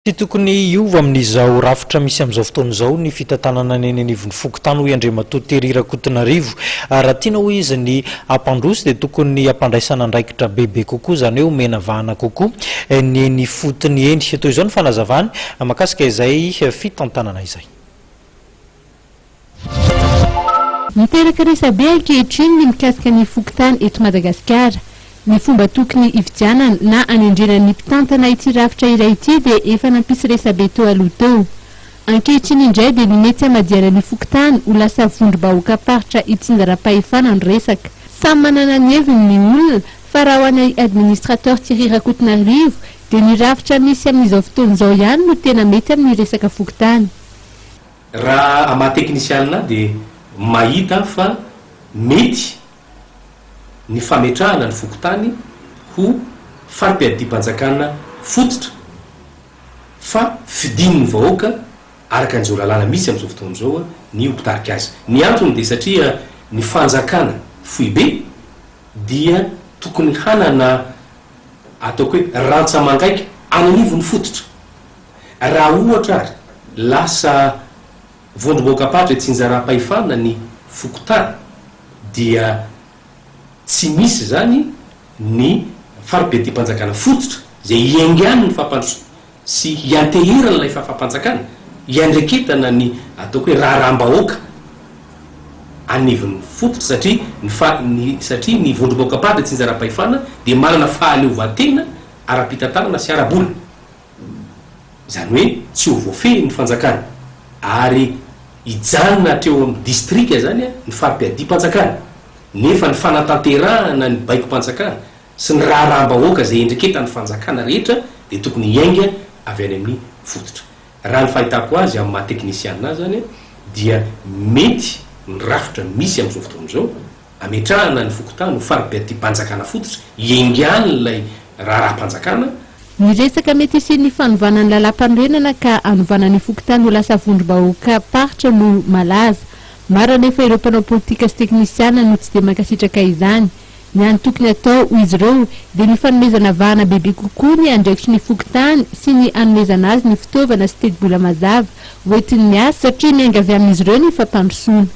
Tsy tokony iova amin'izao rafitra misy amin'izao fotoan'izao ny fitantanana eny anivon'ny Fokotany hoe Andriamatoa Tery Rakotonarivo. Raha tiana hoe izy ny ampandroso dia tokony ampandraisana andraikitra bebe kokoa, izany hoe omena vahana kokoa ny eny fotony eny. Toy izao ny fanazavany mahakasika izay fitantanana izay. Miteraka resabe ankehitriny ny mikasika ny Fokotany eto Madagasikara. Ny fomba tokony ividianana na anendrenan'ny mpitantana ity rafitra iray ity dia efa nampisy resabe teo aloha teo. Ankehitriny indray dia ny mety hamadiana ny Fokotany ho lasa vondrom-bahoaka faritra itsindaram-pahefana ny resaka. Samy manana ny heviny ny olona fa raha ho an'ny administrateur Tery Rakotonarivo dia ny rafitra misy amin'izao fotoan'izao ihany no tena mety amin'ny resaka Fokotany. Raha amaha-teknisianina dia mahita fa mety ny fametrahana ny Fokotany ho farim-piadiam-panjakana fototra fa fidin'ny vahoaka araka an'izao lalàna misy amin'izao fotoan'izao ny hopitarika azy. Ny antony dia satria ny fanjakana fohy be dia tokony hanana ataoko hoe rantsa-mangaika ananivon'ny fototra. Raha ohatra ary lasa vondrom-bahoaka tsinjaram-pahefana ny Fokotany dia tsy misy zany ny farim-piadiam-panjakana fototra zay iangiany ny fampandrosoana sy hianteherana ilay fahampanjakana, hiandreketana ny ataoko hoe raharaham-bahoaka anivon'ny fototra satria ny vondrom-bahoaka tsinjaram-pahefana dia manana fahaleovantena ara-pitantanana sy ara-bola. Izany hoe tsy ho voafehy ny fanjakana ary hijanona hatreo amin'ny distrika zany ny farim-piadiam-panjakana. Nefa ny fanatanterahana ny baiko-panjakana sy ny raharaham-bahoaka zay endreketan'ny fanjakana rehetra dia tokony hiainga avy any amin'ny fototra. Raha ny fahitako azy amin'ny maha-teknisianina zany dia mety ny rafitra misy amin'izao fotoan'izao ametrahana ny Fokotany ho farim-piadiam-panjakana fototra, hiaingany ilay raharaham-panjakana. Ny resaka mety isian'ny fanovana ny lalam-panorenana ka anovana ny Fokotany ho lasa vondrom-bahoaka paritra no malaza. Maro anefa ireo mpanao politika sy teknisiana no tsy dia mankasitraka izany. Ny antokony atao ho izy ireo dia ny fanomezana vahana bebe kokoa ny andraikitry ny Fokotany sy ny anomezana azy ny fitaovana sy teti-bola mazava hoentin'ny asa satria miainga avy amin'izy ireo ny fampandrosoana.